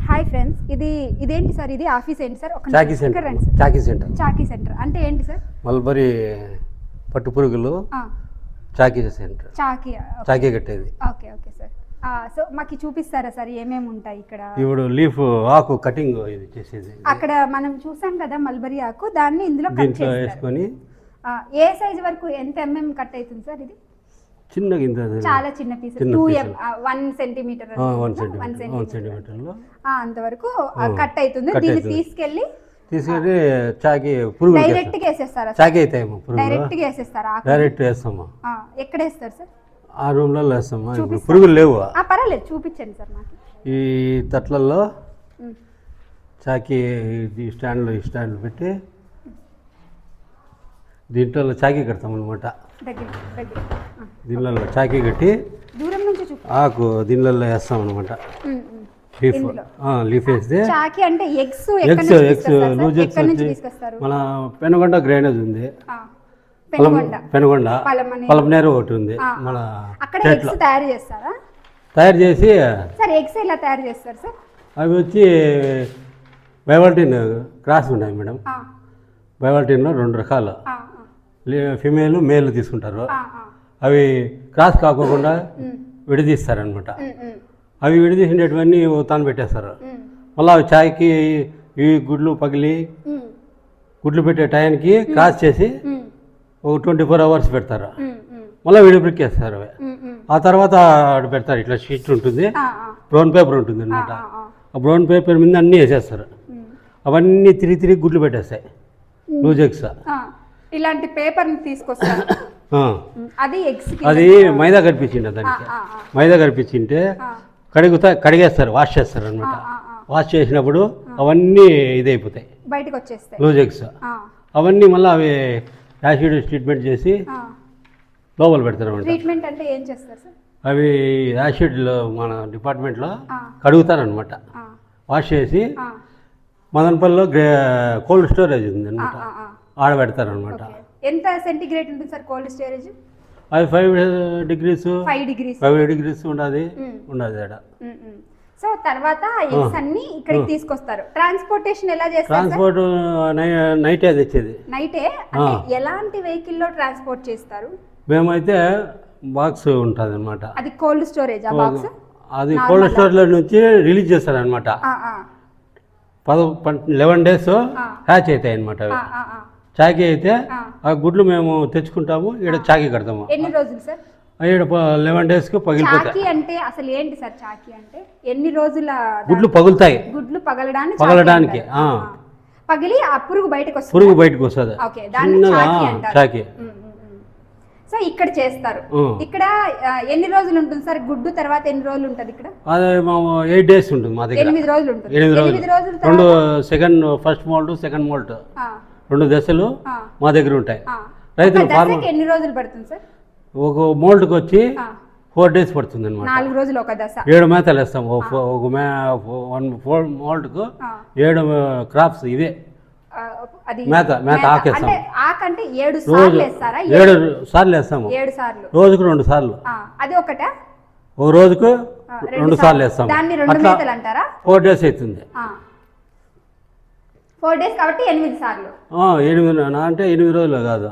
Hi friends, ఇదేంటి sir? ఇది office ఏంటి సార్? ఒక Chaki centre. Chaki centre. Chaki centre అంటే ఏంటి సార్? మల్బరీ పట్టు పురుగులు చాకీ సెంటర్. చాకీ కట్టేది. Okay okay sir. సో మాకు చూపిస్తారా సార్ ఏమేమి ఉంటాయి ఇక్కడ? ఇప్పుడు లీఫ్ ఆకు కటింగ్ ఇది చేసేది. అక్కడ మనం చూసాం కదా మల్బరీ ఆకు, దాన్ని ఇందులో దీంట్లో వేసుకొని ఏ సైజ్ వరకు ఎంత కట్ అవుతుంది సార్? ఇది చిన్న గింజ, చాలా చిన్న పీస్, 1 సెంటీమీటర్ అంతవరకు కట్ అవుతుంది. దీన్ని తీసుకెళ్ళి చాకీ పురుగు డైరెక్ట్ గా వేసేస్తారా? చాకీ అవుతాయి డైరెక్ట్ గా వేసేస్తారా? డైరెక్ట్ వేస్తామా? ఎక్కడ వేస్తారు సార్? ఆ రూమ్లలో వేస్తామా? పురుగులు లేవు. పర్వాలేదు, చూపించండి సార్ మాకు. ఈ తట్లల్లో చాకీ ఈ స్టాండ్లు పెట్టి దీంట్లో చాకీ కడతాం అనమాట. దీనిలో చాకీ కట్టి దూరం నుంచి ఆకు దీనిలో వేస్తాం అనమాట. లీఫ్ వేస్తే చాకీ అంటే ఎగ్స్ లూజ్ ఎగ్స్ మన పెనుగొండ గ్రైనేజ్ ఉంది, పెనుగొండ పలమనేరు ఒకటి ఉంది. మన తయారు చేసి ఎగ్స్ ఎలా తయారు చేస్తారు సార్? అవి వచ్చి బైవాల్టిన్ క్రాస్ ఉన్నాయి మేడం. బైవాల్టిన్లో 2 రకాలు, ఫిమేల్ మేల్ తీసుకుంటారు. అవి క్రాస్ కాకోకుండా విడదీస్తారనమాట. అవి విడదీసినటువన్నీ తాను పెట్టేస్తారు. మళ్ళీ అవి చాయ్కి ఈ గుడ్లు పగిలి గుడ్లు పెట్టే టైంకి క్రాస్ చేసి ఒక 24 అవర్స్ పెడతారు. మళ్ళీ విడిపిక్కేస్తారు అవి. ఆ తర్వాత అటు పెడతారు. ఇట్లా షీట్ ఉంటుంది, బ్రౌన్ పేపర్ ఉంటుంది అనమాట. ఆ బ్రౌన్ పేపర్ మీద అన్నీ వేసేస్తారు. అవన్నీ తిరిగి గుడ్లు పెట్టేస్తాయి, లూజ్ ఎగ్స్. ఇలాంటి పేపర్ తీసుకొస్తారు. అది మైదా కనిపించింది. దానికి మైదా కనిపించింటే కడిగేస్తారు, వాష్ చేస్తారు అనమాట. వాష్ చేసినప్పుడు అవన్నీ ఇదైపోతాయి, బయటకు వచ్చేస్తాయి లూజ్ ఎగ్స్. అవన్నీ మళ్ళీ అవి యాసిడ్ ట్రీట్మెంట్ చేసి లోపల పెడతారు అనమాట. ట్రీట్మెంట్ అంటే ఏం చేస్తారు సార్? అవి యాసిడ్లో మన డిపార్ట్మెంట్లో కడుగుతారనమాట. వాష్ చేసి మదనపల్లిలో కోల్డ్ స్టోరేజ్ ఉంది అనమాట, ఆడ పెడతారనమాట. ఎంత సెంటిగ్రేడ్ ఉంటుంది సార్ కోల్డ్ స్టోరేజ్? అది 5 డిగ్రీస్ 5 డిగ్రీస్ ఉండదు ఆడ. సో తర్వాత ఎగ్స్ అన్ని ఇక్కడికి తీసుకొస్తారు. ట్రాన్స్పోర్టేషన్ ఎలా చేస్తారు? ట్రాన్స్పోర్ట్ నైటే తెచ్చేది. నైటే ఎలాంటి వెహికల్ లో ట్రాన్స్పోర్ట్ చేస్తారు? మేమైతే బాక్స్ ఉంటుంది అనమాట. అది కోల్డ్ స్టోరేజ్. ఆ బాక్స్ అది కోల్డ్ స్టోరేజ్ నుంచి రిలీజ్ చేస్తారు అనమాట. 11 days హ్యాచ్ అవుతాయి అనమాట. చాకీ అయితే ఆ గుడ్లు మేము తెచ్చుకుంటాము, ఇక్కడ చాకీ కడతాము. ఎన్ని రోజులు సార్? 11 days పగిలిపోతాయి. చాకీ అంటే అసలు ఏంటి సార్? చాకీ అంటే ఎన్ని రోజుల గుడ్లు పగులుతాయి? గుడ్లు పగలడానికి పగిలి ఆ పురుగు బయటకు వస్తుంది. చాకీ. సో ఇక్కడ చేస్తారు. ఇక్కడ ఎన్ని రోజులు ఉంటుంది సార్ గుడ్డు? తర్వాత ఎన్ని రోజులు ఉంటుంది ఇక్కడ? అదే 8 days ఉంటుంది మా దగ్గర. 8 రోజులు ఉంటుంది. 8 రోజులు ఫస్ట్ మోల్ట్, సెకండ్ మోల్ట్ 2 దశలు మా దగ్గర ఉంటాయి. రైతులు ఎన్ని రోజులు పడుతుంది సార్? ఒక మోల్ట్కి వచ్చి 4 days పడుతుంది అనమాట. 4 రోజులు ఒక దశ. 7 మేతలు వేస్తాం. ఒక మోల్ట్కు 7 క్రాప్స్ ఇవే మేత ఆకేస్తాం. ఆకంటే 7 సార్లు వేస్తారా? 7 సార్లు వేస్తాము. 7 సార్లు, రోజుకు 2 సార్లు. అది ఒకటా? ఒక రోజుకు 2 సార్లు వేస్తాం. దాన్ని 2 మేతలు అంటారా? 4 days అవుతుంది. 4 days కాబట్టి 8 సార్లు. 8 అంటే 8 రోజులు కాదు,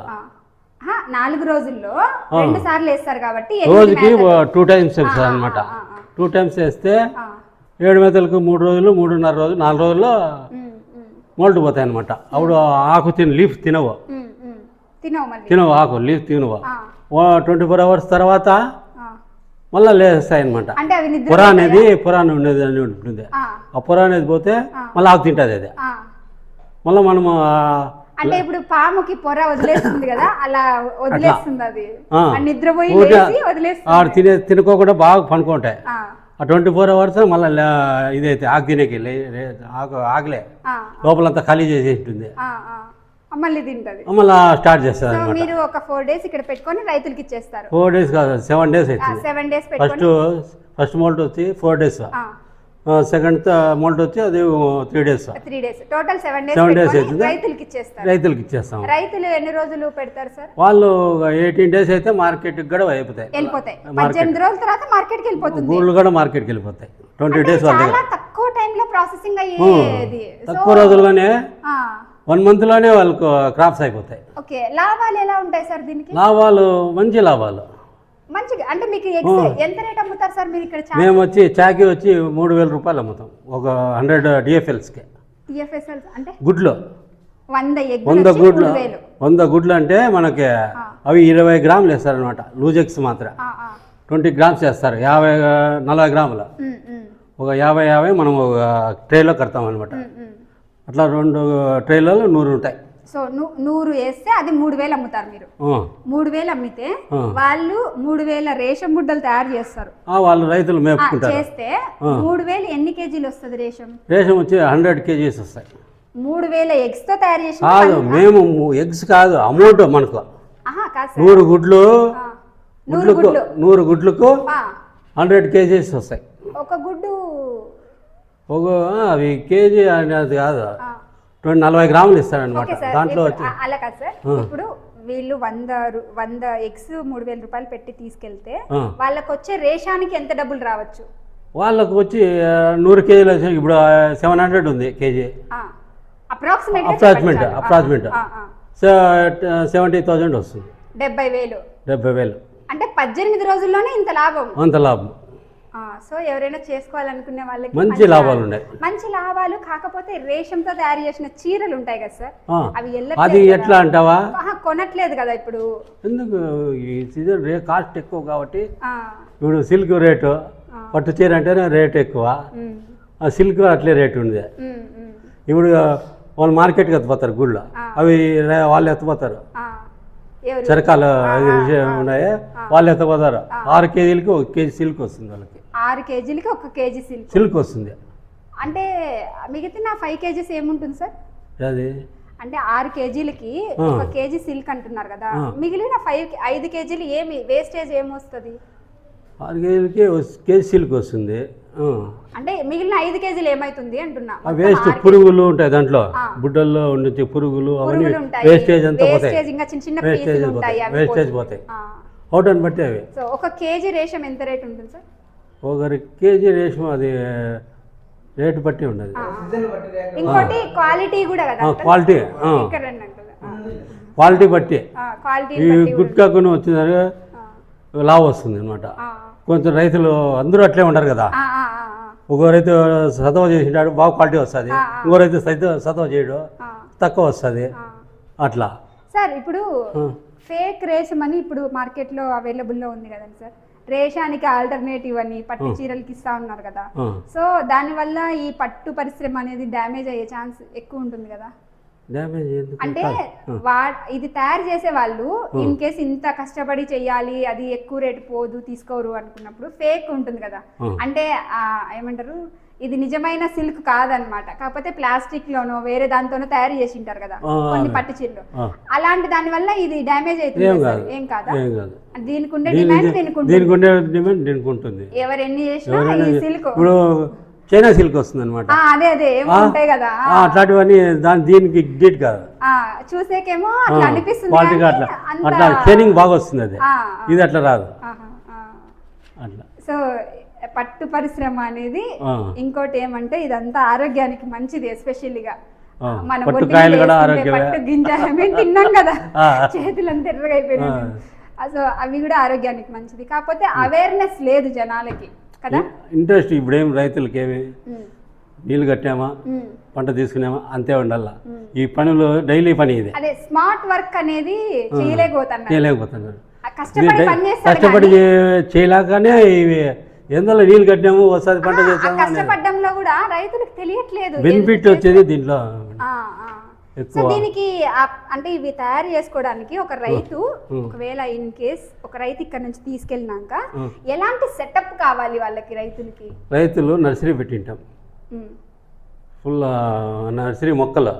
4 రోజుల్లో 2 సార్లు వేస్తారు కాబట్టి రోజుకి 2 times వేస్తారు అనమాట. 2 times వేస్తే 7 మేతలకు 3 రోజులు, 3.5 రోజులు, 4 రోజుల్లో మోల్ట్ పోతాయి అనమాట. అప్పుడు ఆకు లీఫ్ తినవు, ఆకు లీఫ్ తినవు. 24 hours తర్వాత మళ్ళీ లేస్తాయి అనమాట. పురా ఉండేది అని ఉంటుంది. ఆ పురా అనేది పోతే మళ్ళీ ఆకు తింటుంది. అది మళ్ళీ మనము అంటే ఇప్పుడు పాముకి పొర వదిలేస్తుంది కదా, అలా వదిలేస్తుంది. అది నిద్రపోయి తినుకోకుండా బాగా పనుకుంటాయి. ఆ 24 hours మళ్ళీ ఇదైతే ఆకు తినేకి ఆకలే లోపలంతా ఖాళీ చేసి ఉంటుంది, మళ్ళీ తింటది, మళ్ళీ స్టార్ట్ చేస్తారు అనమాట. మీరు ఒక 4 days ఇక్కడ పెట్టుకొని రైతులకి ఇచ్చేస్తారు. 4 days కాదు, 7 days అవుతుంది. 7 days ఫస్ట్ మోల్ట్ వచ్చి 4 days, సెకండ్ మోల్ట్ వచ్చి అది 3 days. టోటల్ 7 days అవుతుంది. రైతులకి ఇచ్చేస్తాం. రైతులు ఎన్ని రోజులు పెడతారు సార్? వాళ్ళు 18 days అయితే మార్కెట్కి కూడా వెళ్ళిపోతాయి. 18 రోజుల తర్వాత మార్కెట్కి వెళ్ళిపోతుంది. గూళ్ళు కూడా మార్కెట్కి వెళ్ళిపోతాయి. 20 days చాలా తక్కువ టైంలో ప్రాసెసింగ్ అయ్యేది. తక్కువ రోజుల్లోనే 1 మంత్లోనే వాళ్ళకు క్రాప్స్ అయిపోతాయి. ఓకే, లాభాలు ఎలా ఉంటాయి సార్ దీనికి? లాభాలు మంచి లాభాలు మంచిగా. అంటే మీకు ఎగ్స్ ఎంత రేట్ అమ్ముతారు సార్ మీరు ఇక్కడ? మేము వచ్చి చాకీ వచ్చి 3000 రూపాయలు అమ్ముతాం ఒక 100 DFLస్కి. DFSLs అంటే గుడ్లు 100 గుడ్లు అంటే మనకి అవి 20 గ్రాములు వేస్తారనమాట. లూజ్ ఎగ్స్ మాత్రం 20 గ్రామ్స్ వేస్తారు. 40 గ్రాములు ఒక 50 మనం ఒక ట్రేలో కడతాం అనమాట. అట్లా 2 ట్రేలలో 100 ఉంటాయి. సో 100 వేస్తే అది 3000 అమ్ముతారు మీరు. 3000 అమ్మితే వాళ్ళు 3000 రేషం ముద్దలు తయారు చేస్తారు. వాళ్ళు రైతులు మేపుకుంటారు. చేస్తే 3000 ఎన్ని కేజీలు వస్తుంది రేషం? రేషం వచ్చి 100 కేజీస్ వస్తాయి. 3000 ఎగ్స్ తో తయారు చేసిన కాదు, మేము ఎగ్స్ కాదు, అమౌంట్ మనకు 100 గుడ్లు 100 గుడ్లకు 100 కేజీస్ వస్తాయి. ఒక గుడ్డు అవి కేజీ అనేది కాదు, 40 గ్రాములు ఇస్తారనమాట. దాంట్లో వచ్చి అలా కాదు సార్. ఇప్పుడు వీళ్ళు 100 ఎగ్స్ 3000 రూపాయలు పెట్టి తీసుకెళ్తే వాళ్ళకి వచ్చే రేషానికి ఎంత డబ్బులు రావచ్చు? వాళ్ళకు వచ్చి 100 కేజీలు వచ్చి ఇప్పుడు 700 ఉంది కేజీ. అప్రాక్సిమేట్ 70,000 వస్తుంది. 70,000 అంటే 18 రోజుల్లోనే ఇంత లాభం. అంత లాభం. సో ఎవరైనా చేసుకోవాలనుకునే వాళ్ళకి మంచి లాభాలు ఉన్నాయి. మంచి లాభాలు. కాకపోతే రేషంతో తయారు చేసిన చీరలు ఉంటాయి కదా సార్, అవి అది ఎట్లా అంటావా? కొనట్లేదు కదా ఇప్పుడు. ఎందుకు ఈ సీజన్ కాస్ట్ ఎక్కువ కాబట్టి. ఇప్పుడు సిల్క్ రేటు, పట్టు చీర అంటేనే రేట్ ఎక్కువ, సిల్క్ అట్లే రేటు ఉంది. ఇప్పుడు వాళ్ళు మార్కెట్కి ఎత్తిపోతారు గుళ్ళు, అవి వాళ్ళు ఎత్తిపోతారు. చరకాలు ఉన్నాయి, వాళ్ళు ఎత్తపోతారు. 6 కేజీలకి 1 కేజీ సిల్క్ వస్తుంది వాళ్ళకి. 6 కేజీలకి 1 కేజీ సిల్క్ వస్తుంది. అంటే మిగతా 5 కేజీస్ ఏముంటుంది సార్? అది అంటే 6 కేజీలకి 1 కేజీ సిల్క్ అంటున్నారు కదా, మిగిలిన 5 కేజీలు ఏమి వేస్టేజ్ ఏమొస్తుంది? 6 కేజీలకి 1 కేజీ సిల్క్ వస్తుంది. అంటే మిగిలిన 5 కేజీలు ఏమైతుంది అంటున్నా? వేస్ట్ పురుగులు ఉంటాయి దాంట్లో, బుడ్డల్లో ఉండే పురుగులు అవన్నీ వేస్టేజ్ అంతా పోతాయి. ఇంకా చిన్న చిన్న పీసులు ఉంటాయి, వేస్టేజ్ పోతాయి. అవుటని బట్టి అవి. సో 1 కేజీ రేషం ఎంత రేట్ ఉంటుంది సార్? 1 కేజీ రేషం అది రేటు బట్టి ఉండదు. ఇంకోటి క్వాలిటీ కూడా కదా, క్వాలిటీ బట్టి. ఈ గుట్కాకుని వచ్చిందని లాభ వస్తుంది అనమాట. కొంచెం రైతులు అందరూ అట్లే ఉండరు కదా. ఒక రైతు సతవ చేసింటాడు, బాగా క్వాలిటీ వస్తుంది. ఇంకో రైతు సతవ చేయడు, తక్కువ వస్తుంది. అట్లా సార్ ఇప్పుడు ఫేక్ రేషం అని ఇప్పుడు మార్కెట్లో అవైలబుల్లో ఉంది కదండి సార్. రేషానికి ఆల్టర్నేటివ్ అని పట్టు చీరలకి ఇస్తా ఉన్నారు కదా. సో దానివల్ల ఈ పట్టు పరిశ్రమ అనేది డ్యామేజ్ అయ్యే ఛాన్స్ ఎక్కువ ఉంటుంది కదా. అంటే ఇది తయారు చేసే వాళ్ళు ఇన్ కేసు ఇంత కష్టపడి చెయ్యాలి, అది ఎక్కువ రేటు పోదు, తీసుకోరు అనుకున్నప్పుడు ఫేక్ ఉంటుంది కదా. అంటే ఏమంటారు, ఇది నిజమైన సిల్క్ కాదనమాట, కాకపోతే ప్లాస్టిక్ లోనో వేరే దాంతోనో తయారు చేసి ఉంటారు కదా కొన్ని పట్టు చీరలు. అలాంటి దాని వల్ల ఇది డ్యామేజ్ అవుతుంది. ఏం కాదా? దీనికి ఉండే డిమాండ్ దీనికి ఉంటుంది. ఎవరు ఎన్ని చేసినా ఈ సిల్క్ చైనా సిల్క్ వస్తుంది అనమాట. అదే ఉంటాయి కదా అట్లాంటివన్నీ దీనికి డీట్ కాదు. చూసేకేమో అట్లా అనిపిస్తుంది, అట్లా షైనింగ్ బాగా వస్తుంది. అది ఇది అట్లా రాదు. అట్లా సో పట్టు పరిశ్రమ అనేది ఇంకోటి ఏమంటే ఇదంతా ఆరోగ్యానికి మంచిది. ఎస్పెషల్లీగా మనం పట్టు గింజ తిన్నాం కదా, చేతులంతా ఎర్రగా అయిపోయినాయి. సో అవి కూడా ఆరోగ్యానికి మంచిది. కాకపోతే అవేర్నెస్ లేదు జనాలకి కదా. ఇంట్రెస్ట్ ఇప్పుడు ఏం రైతులకి ఏమి నీళ్ళు కట్టామా, పంట తీసుకున్నామా అంతే ఉండాల. ఈ పనులు డైలీ పని ఇది. అదే స్మార్ట్ వర్క్ అనేది చేయలేకపోతున్నారు. కష్టపడి చేయలేకనే ఇవి ఎందులో నీళ్ళు కట్టినాము వస్తుంది పంట చేస్తాము. కష్టపడడంలో కూడా రైతులకు తెలియట్లేదు బెనిఫిట్ వచ్చేది దీంట్లో. సో దీనికి అంటే ఇవి తయారు చేసుకోవడానికి ఒక రైతు ఒకవేళ ఇన్ కేస్ ఒక రైతు ఇక్కడ నుంచి తీసుకెళ్ళినాక ఎలాంటి సెటప్ కావాలి వాళ్ళకి? రైతులు నర్సరీ పెట్టింటాం, ఫుల్ నర్సరీ మొక్కలు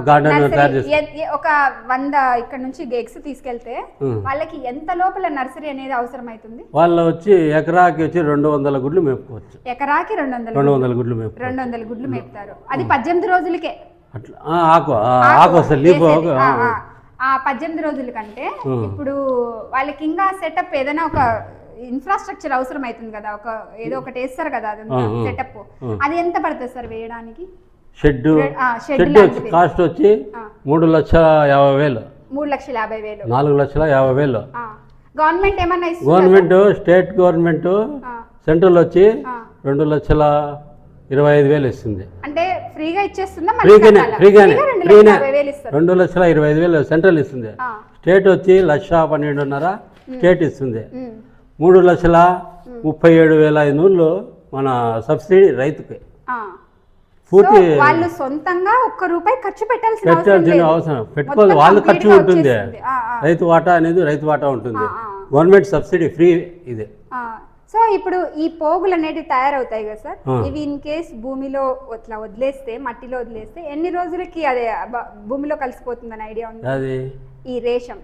గార్డెన్ తయారు చేసి ఒక 100 ఇక్కడ నుంచి ఎగ్స్ తీసుకెళ్తే వాళ్ళకి ఎంత లోపల నర్సరీ అనేది అవసరం అవుతుంది? వాళ్ళు వచ్చి ఎకరాకి వచ్చి 200 గుడ్లు మేపుకోవచ్చు. ఎకరాకి 200 గుడ్లు 200 గుడ్లు మేపుతారు. అది 18 రోజులకే. అట్లా ఆకు వస్తుంది లీఫ్. ఆ 18 రోజుల కంటే ఇప్పుడు వాళ్ళకి ఇంకా సెటప్ ఏదైనా ఒక ఇన్ఫ్రాస్ట్రక్చర్ అవసరం అవుతుంది కదా, ఒక ఏదో ఒకటి వేస్తారు కదా అది సెటప్, అది ఎంత పడుతుంది సార్ వేయడానికి? షెడ్ షెడ్ కాస్ట్ వచ్చి 3,50,000. 3,50,000. 4,50,000. గవర్నమెంట్ ఏమన్నా ఇస్తుంది? గవర్నమెంట్, స్టేట్ గవర్నమెంట్, సెంట్రల్ వచ్చి 2,25,000 ఇస్తుంది. అంటే ఫ్రీగా ఇచ్చేస్తుందా? ఫ్రీగానే 2,25,000 సెంట్రల్ ఇస్తుంది. స్టేట్ వచ్చి 1,12,500 స్టేట్ ఇస్తుంది. 3,37,500 మన సబ్సిడీ రైతుకి. పూర్తి వాళ్ళు సొంతంగా ₹1 ఖర్చు పెట్టాల్సిన అవసరం పెట్టుకోవాలి, వాళ్ళు ఖర్చు ఉంటుంది. రైతు వాటా అనేది రైతు వాటా ఉంటుంది. గవర్నమెంట్ సబ్సిడీ ఫ్రీ ఇది. సో ఇప్పుడు ఈ పోగులు అనేవి తయారవుతాయి కదా సార్, ఇవి ఇన్ కేస్ భూమిలో ఇట్లా వదిలేస్తే, మట్టిలో వదిలేస్తే ఎన్ని రోజులకి అదే భూమిలో కలిసిపోతుందని ఐడియా ఉంది? అది ఈ రేషం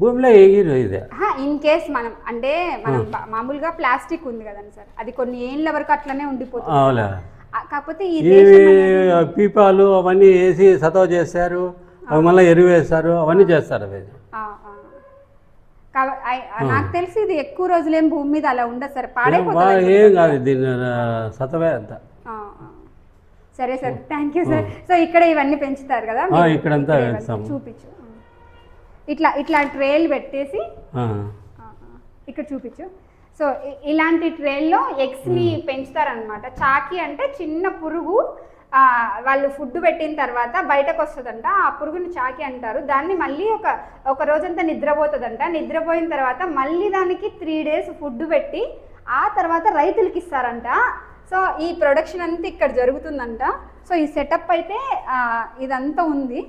భూమిలో ఎగిరి ఇదే ఇన్ కేస్ మనం అంటే మనం మామూలుగా ప్లాస్టిక్ ఉంది కదండి సార్, అది కొన్ని ఏళ్ళ వరకు అట్లనే ఉండిపోతుంది. కాకపోతే ఈ పీపాలు అవన్నీ వేసి సతవ చేస్తారు, అవి మళ్ళీ ఎరువు వేస్తారు, అవన్నీ చేస్తారు. అవి నాకు తెలిసి ఇది ఎక్కువ రోజులు ఏం భూమి మీద అలా ఉండదు సార్, పాడైపోతుంది. ఏం కాదు, దీని సతవే అంత. సరే sir, thank you sir. So ఇక్కడ ఇవన్నీ పెంచుతారు కదా, ఇక్కడంతా చూపించు. ఇట్లా ఇట్లా ట్రేలు పెట్టేసి ఇక్కడ చూపించు. సో ఇలాంటి ట్రేల్లో ఎగ్స్ని పెంచుతారనమాట. చాకి అంటే చిన్న పురుగు, వాళ్ళు ఫుడ్ పెట్టిన తర్వాత బయటకు వస్తుందంట, ఆ పురుగుని చాకి అంటారు. దాన్ని మళ్ళీ ఒక రోజంతా నిద్రపోతుందంట. నిద్రపోయిన తర్వాత మళ్ళీ దానికి 3 days ఫుడ్ పెట్టి ఆ తర్వాత రైతులకి ఇస్తారంట. సో ఈ ప్రొడక్షన్ అంతా ఇక్కడ జరుగుతుందంట. సో ఈ సెటప్ అయితే ఇదంతా ఉంది.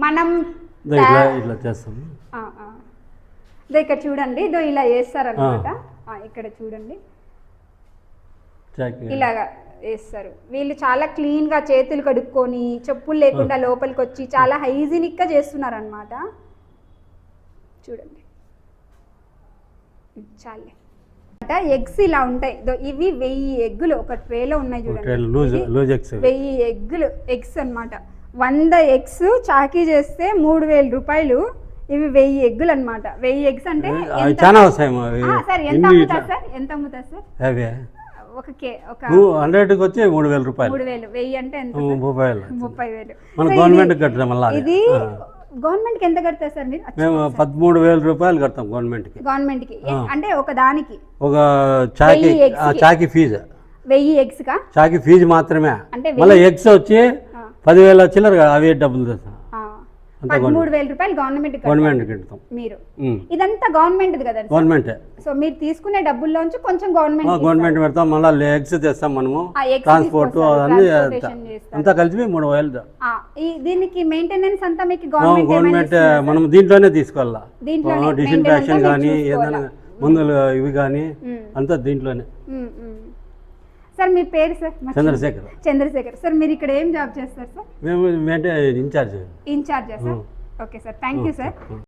మనం ఇట్లా చేస్తాం. ఇక్కడ చూడండి, ఇదో ఇలా వేస్తారనమాట. ఇక్కడ చూడండి, ఇలాగా వేస్తారు. వీళ్ళు చాలా క్లీన్గా చేతులు కడుక్కొని చెప్పులు లేకుండా లోపలికి వచ్చి చాలా హైజీనిక్గా చేస్తున్నారు అనమాట. చూడండి, చాలే. ఎగ్స్ ఇలా ఉంటాయి. ఇవి 1000 ఎగ్గులు ఒక ట్రేలో ఉన్నాయి చూడండి. 1000 ఎగ్స్ అనమాట. 100 ఎగ్స్ చాకీ చేస్తే ₹3,000. ఇవి 1000 ఎగ్గులు అనమాట. 1000 ఎగ్స్ అంటే సార్ ఎంత అమ్ముతారు సార్? ఎంత అమ్ముతారు సార్? ఒక 100కి వచ్చి ₹3,000. 3,000. 1000 అంటే ఎంత? 30,000. ఇది గవర్నమెంట్ కి ఎంత కడతారు సార్ మీరు? మేము ₹13,000 కడతాం గవర్నమెంట్ కి. అంటే ఒక దానికి ఒక చాకీ ఫీజు 1000 ఎగ్స్ కా? చాకీ ఫీజు మాత్రమే. మళ్ళీ ఎగ్స్ వచ్చి 10,000 చిల్లర, అవి డబ్బులు తెస్తాం. ₹13,000 గవర్నమెంట్ కడతాం మీరు. ఇదంతా గవర్నమెంట్ కదా? గవర్నమెంట్. సో మీరు తీసుకునే డబ్బుల్లోంచి కొంచెం గవర్నమెంట్ పెడతాం. మళ్ళీ ఎగ్స్ తెస్తాం మనము, ట్రాన్స్పోర్ట్ అన్ని అంతా కలిపి 3,000. దీనికి మెయింటెనెన్స్ అంతా మీకు గవర్నమెంట్ మనం దీంట్లోనే తీసుకోవాలా. డిస్ఇన్ఫెక్షన్ కానీ ఏదైనా మందులు ఇవి కానీ అంతా దీంట్లోనే. సార్ మీ పేరు సార్? చంద్రశేఖర్. సార్ మీరు ఇక్కడ ఏం జాబ్ చేస్తారు సార్? మేము incharge sir. Okay sir, thank you sir.